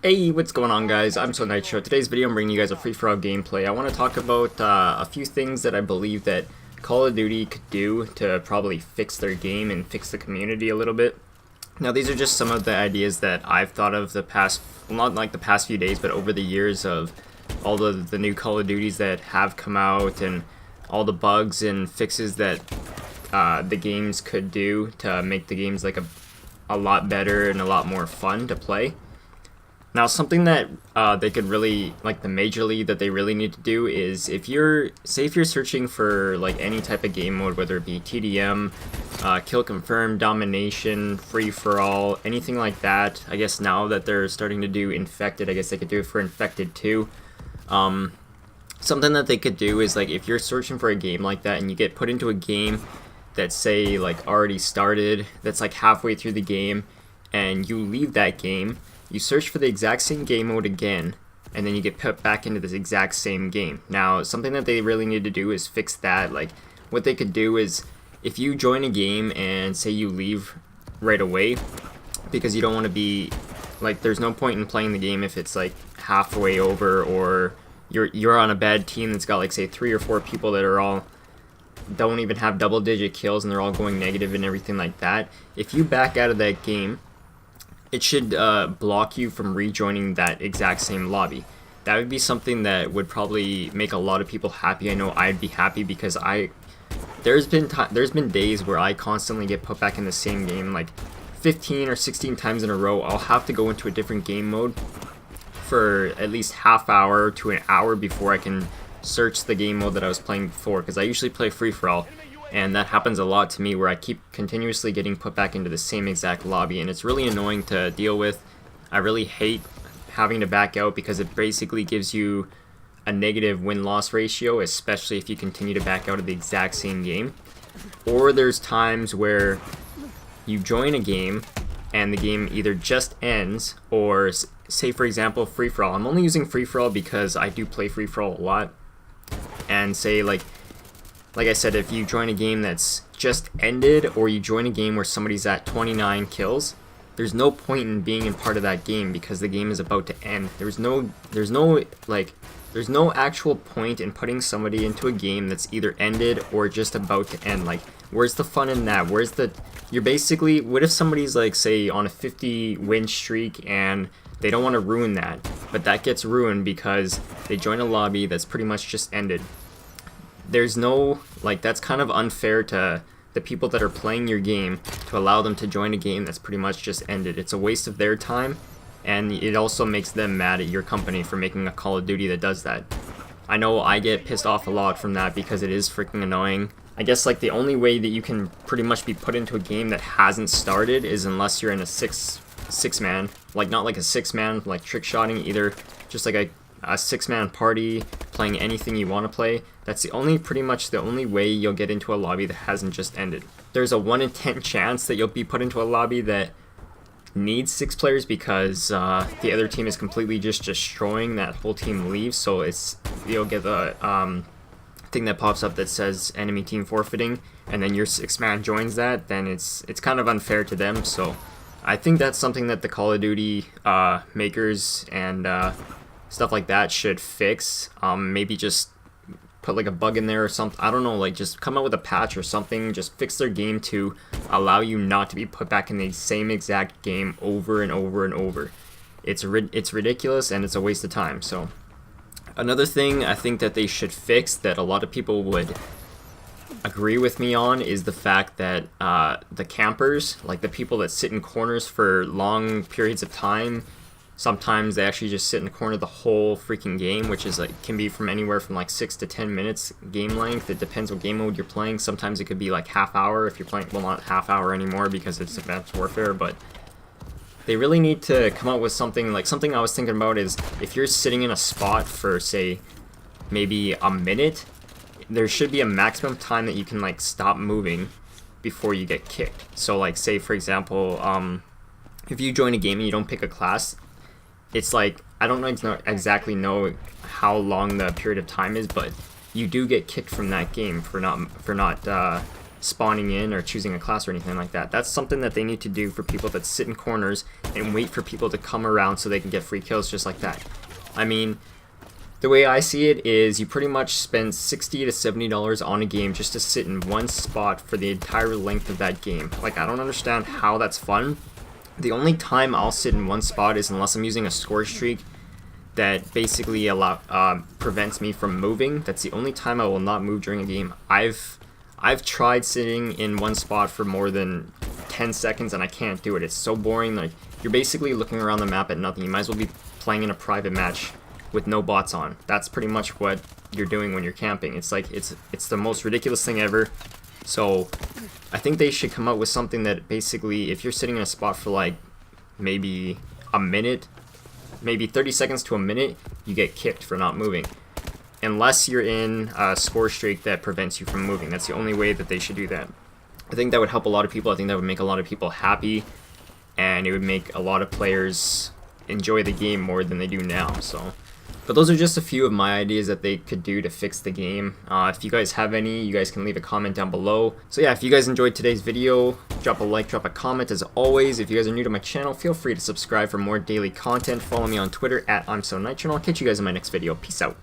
Hey, what's going on, guys? I'm Niitro. Today's video I'm bringing you guys a free-for-all gameplay. I want to talk about a few things that I believe that Call of Duty could do to probably fix their game and fix the community a little bit. Now, these are just some of the ideas that I've thought of the past, well, not like the past few days, but over the years of all the new Call of Duties that have come out and all the bugs and fixes that the games could do to make the games like a lot better and a lot more fun to play. Now, something that they could really, like the major league that they really need to do is if you're searching for like any type of game mode, whether it be TDM, kill confirm, domination, free for all, anything like that. I guess now that they're starting to do infected, I guess they could do it for infected too. Something that they could do is like if you're searching for a game like that and you get put into a game that's say like already started, that's like halfway through the game, and you leave that game. You search for the exact same game mode again, and then you get put back into this exact same game. Now, something that they really need to do is fix that. Like, what they could do is, if you join a game and say you leave right away, because you don't want to be, like, there's no point in playing the game if it's, like, halfway over, or you're on a bad team that's got, like, say, 3 or 4 people that are all, don't even have double-digit kills, and they're all going negative and everything like that. If you back out of that game, it should block you from rejoining that exact same lobby. That would be something that would probably make a lot of people happy. I know I'd be happy because there's been days where I constantly get put back in the same game, like 15 or 16 times in a row. I'll have to go into a different game mode for at least half hour to an hour before I can search the game mode that I was playing before, because I usually play free-for-all. And that happens a lot to me where I keep continuously getting put back into the same exact lobby, and it's really annoying to deal with. I really hate having to back out because it basically gives you a negative win-loss ratio, especially if you continue to back out of the exact same game. Or there's times where you join a game and the game either just ends, or say for example free-for-all. I'm only using free-for-all because I do play free-for-all a lot, and say like I said, if you join a game that's just ended, or you join a game where somebody's at 29 kills, there's no point in being in part of that game because the game is about to end. There's no actual point in putting somebody into a game that's either ended or just about to end. Like, where's the fun in that? You're basically, what if somebody's like, say, on a 50 win streak and they don't want to ruin that, but that gets ruined because they join a lobby that's pretty much just ended. There's no, like, that's kind of unfair to the people that are playing your game to allow them to join a game that's pretty much just ended. It's a waste of their time, and it also makes them mad at your company for making a Call of Duty that does that. I know I get pissed off a lot from that because it is freaking annoying. I guess like the only way that you can pretty much be put into a game that hasn't started is unless you're in a six man, like not like a 6-man like trick shotting, either just like a 6-man party playing anything you want to play. That's pretty much the only way you'll get into a lobby that hasn't just ended. There's a 1 in 10 chance that you'll be put into a lobby that needs 6 players because the other team is completely just destroying that whole team leaves. So you'll get the thing that pops up that says enemy team forfeiting, and then your 6-man joins that. Then it's kind of unfair to them. So I think that's something that the Call of Duty makers and stuff like that should fix. Maybe just put like a bug in there or something. I don't know, like just come out with a patch or something. Just fix their game to allow you not to be put back in the same exact game over and over and over. It's ridiculous and it's a waste of time. So another thing I think that they should fix that a lot of people would agree with me on is the fact that the campers, like the people that sit in corners for long periods of time, sometimes they actually just sit in the corner the whole freaking game, which is like can be from anywhere from like 6 to 10 minutes game length. It depends what game mode you're playing. Sometimes it could be like half hour if you're playing, well, not half hour anymore because it's Advanced Warfare, but they really need to come up with something. Like, something I was thinking about is if you're sitting in a spot for say maybe a minute, there should be a maximum time that you can like stop moving before you get kicked. So like say for example, if you join a game and you don't pick a class, it's like, I don't exactly know how long the period of time is, but you do get kicked from that game for not spawning in or choosing a class or anything like that. That's something that they need to do for people that sit in corners and wait for people to come around so they can get free kills just like that. I mean, the way I see it is you pretty much spend $60 to $70 on a game just to sit in one spot for the entire length of that game. Like, I don't understand how that's fun. The only time I'll sit in one spot is unless I'm using a score streak that basically prevents me from moving. That's the only time I will not move during a game. I've tried sitting in one spot for more than 10 seconds and I can't do it. It's so boring. Like, you're basically looking around the map at nothing. You might as well be playing in a private match with no bots on. That's pretty much what you're doing when you're camping. It's like it's the most ridiculous thing ever. So I think they should come up with something that basically, if you're sitting in a spot for like maybe a minute, maybe 30 seconds to a minute, you get kicked for not moving. Unless you're in a score streak that prevents you from moving. That's the only way that they should do that. I think that would help a lot of people. I think that would make a lot of people happy, and it would make a lot of players enjoy the game more than they do now. So, but those are just a few of my ideas that they could do to fix the game. If you guys have any, you guys can leave a comment down below. So yeah, if you guys enjoyed today's video, drop a like, drop a comment. As always, if you guys are new to my channel, feel free to subscribe for more daily content. Follow me on Twitter at I'mSoNiitro, and I'll catch you guys in my next video. Peace out.